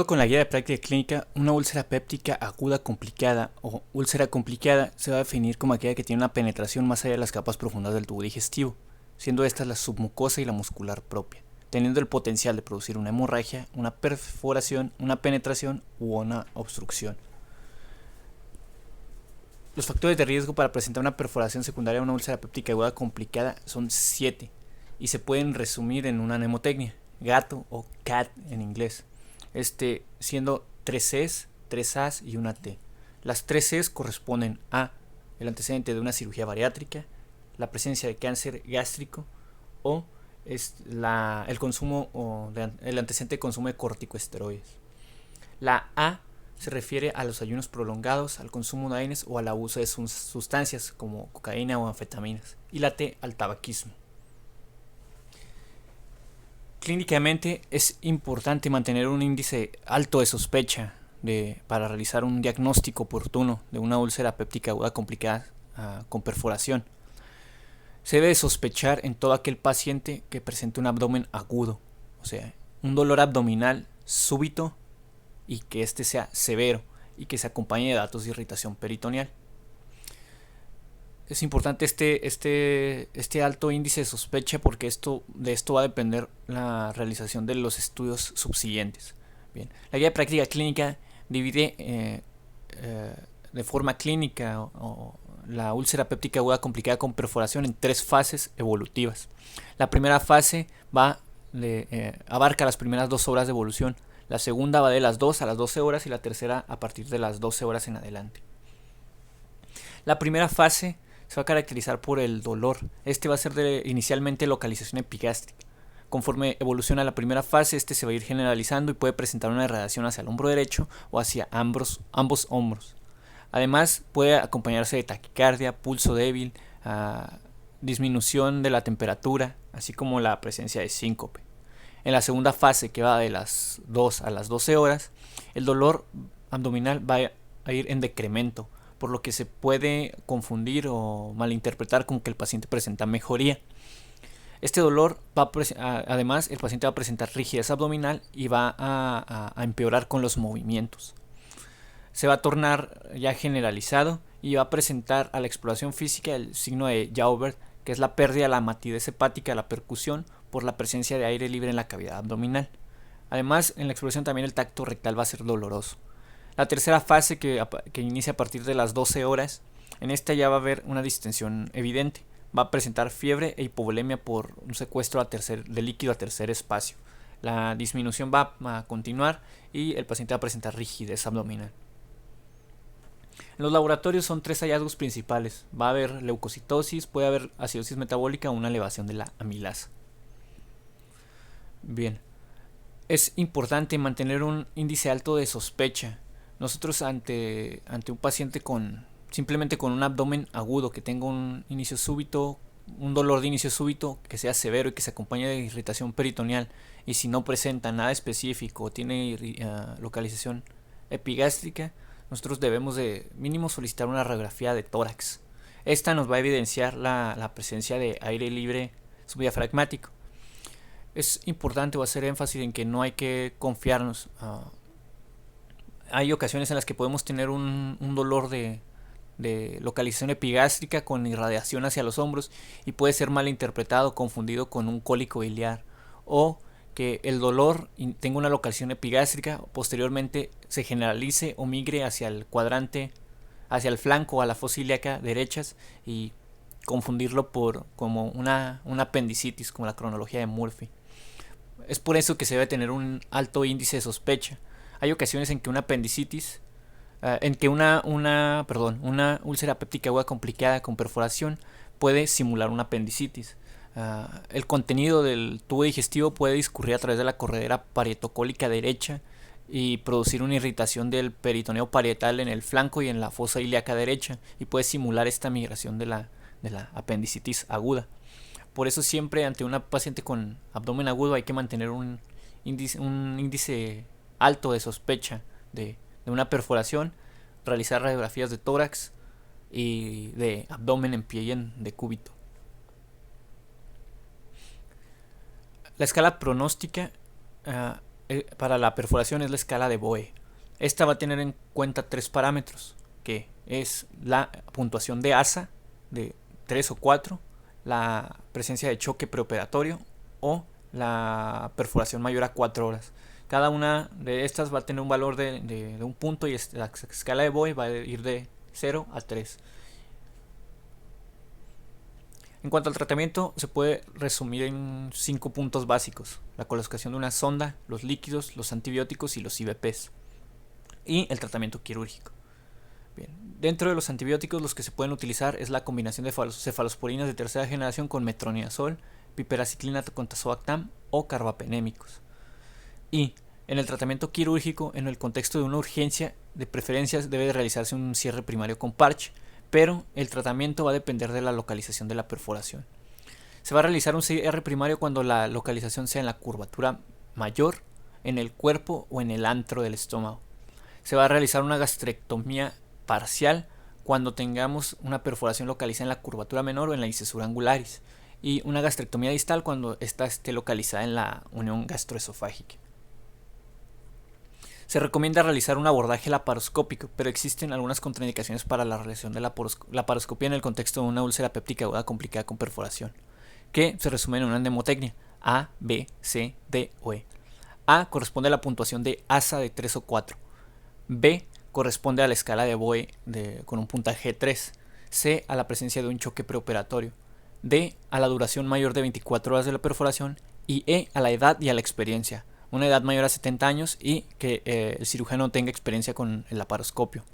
Con la guía de práctica clínica, una úlcera péptica aguda complicada o úlcera complicada se va a definir como aquella que tiene una penetración más allá de las capas profundas del tubo digestivo, siendo estas la submucosa y la muscular propia, teniendo el potencial de producir una hemorragia, una perforación, una penetración u una obstrucción. Los factores de riesgo para presentar una perforación secundaria a una úlcera péptica aguda complicada son 7 y se pueden resumir en una mnemotecnia, gato o cat en inglés. Siendo 3 Cs, 3 As y una T. Las 3 Cs corresponden a el antecedente de una cirugía bariátrica, la presencia de cáncer gástrico o el consumo el antecedente de consumo de corticosteroides. La A se refiere a los ayunos prolongados, al consumo de AINES o al abuso de sustancias como cocaína o anfetaminas. Y la T al tabaquismo. Clínicamente es importante mantener un índice alto de sospecha para realizar un diagnóstico oportuno de una úlcera péptica aguda complicada con perforación. Se debe sospechar en todo aquel paciente que presente un abdomen agudo, o sea, un dolor abdominal súbito y que este sea severo y que se acompañe de datos de irritación peritoneal. Es importante este alto índice de sospecha porque de esto va a depender la realización de los estudios subsiguientes. Bien, la guía de práctica clínica divide de forma clínica la úlcera péptica aguda complicada con perforación en 3 fases evolutivas. La primera fase abarca las primeras 2 horas de evolución, la segunda va de las 2 a las 12 horas y la tercera a partir de las 12 horas en adelante. La primera fase se va a caracterizar por el dolor. Este va a ser inicialmente localización epigástrica. Conforme evoluciona la primera fase, se va a ir generalizando y puede presentar una irradiación hacia el hombro derecho o hacia ambos hombros. Además, puede acompañarse de taquicardia, pulso débil, disminución de la temperatura, así como la presencia de síncope. En la segunda fase, que va de las 2 a las 12 horas, el dolor abdominal va a ir en decremento, por lo que se puede confundir o malinterpretar como que el paciente presenta mejoría. Este dolor además el paciente va a presentar rigidez abdominal y va a empeorar con los movimientos. Se va a tornar ya generalizado y va a presentar a la exploración física el signo de Jaubert, que es la pérdida de la matidez hepática, la percusión por la presencia de aire libre en la cavidad abdominal. Además, en la exploración también el tacto rectal va a ser doloroso. La tercera fase, que inicia a partir de las 12 horas, en esta ya va a haber una distensión evidente. Va a presentar fiebre e hipovolemia por un secuestro de líquido a tercer espacio. La disminución va a continuar y el paciente va a presentar rigidez abdominal. En los laboratorios son 3 hallazgos principales. Va a haber leucocitosis, puede haber acidosis metabólica o una elevación de la amilasa. Bien, es importante mantener un índice alto de sospecha. Nosotros ante un paciente simplemente con un abdomen agudo que tenga un inicio súbito, un dolor de inicio súbito que sea severo y que se acompañe de irritación peritoneal, y si no presenta nada específico o tiene localización epigástrica, nosotros debemos de mínimo solicitar una radiografía de tórax. Esta nos va a evidenciar la presencia de aire libre subdiafragmático. Es importante hacer énfasis en que no hay que confiarnos. Hay ocasiones en las que podemos tener un dolor de localización epigástrica con irradiación hacia los hombros y puede ser mal interpretado, confundido con un cólico biliar, o que el dolor tenga una localización epigástrica, posteriormente se generalice o migre hacia el cuadrante, hacia el flanco, a la fosa ilíaca derechas, y confundirlo como una apendicitis, como la cronología de Murphy. Es por eso que se debe tener un alto índice de sospecha. Hay ocasiones en que una apendicitis, una úlcera péptica aguda complicada con perforación puede simular una apendicitis. El contenido del tubo digestivo puede discurrir a través de la corredera parietocólica derecha y producir una irritación del peritoneo parietal en el flanco y en la fosa ilíaca derecha, y puede simular esta migración de la apendicitis aguda. Por eso siempre ante una paciente con abdomen agudo hay que mantener un índice alto de sospecha de una perforación, realizar radiografías de tórax y de abdomen en pie y en decúbito. La escala pronóstica para la perforación es la escala de Boe. Esta va a tener en cuenta 3 parámetros, que es la puntuación de ASA de 3 o 4, la presencia de choque preoperatorio o la perforación mayor a 4 horas. Cada una de estas va a tener un valor de un punto y la escala de Boe va a ir de 0 a 3. En cuanto al tratamiento, se puede resumir en 5 puntos básicos: la colocación de una sonda, los líquidos, los antibióticos y los IVPs, y el tratamiento quirúrgico. Bien. Dentro de los antibióticos, los que se pueden utilizar es la combinación de cefalosporinas de tercera generación con metronidazol, piperaciclina con tazobactam o carbapenémicos. Y en el tratamiento quirúrgico, en el contexto de una urgencia, de preferencia debe de realizarse un cierre primario con parche, pero el tratamiento va a depender de la localización de la perforación. Se va a realizar un cierre primario cuando la localización sea en la curvatura mayor, en el cuerpo o en el antro del estómago. Se va a realizar una gastrectomía parcial cuando tengamos una perforación localizada en la curvatura menor o en la incisura angularis, y una gastrectomía distal cuando ésta esté localizada en la unión gastroesofágica. Se recomienda realizar un abordaje laparoscópico, pero existen algunas contraindicaciones para la realización de la laparoscopía en el contexto de una úlcera péptica aguda complicada con perforación, que se resumen en una mnemotecnia: A, B, C, D o E. A corresponde a la puntuación de ASA de 3 o 4. B corresponde a la escala de Boe con un puntaje 3. C a la presencia de un choque preoperatorio. D a la duración mayor de 24 horas de la perforación. Y E a la edad y a la experiencia. Una edad mayor a 70 años y que el cirujano tenga experiencia con el laparoscopio.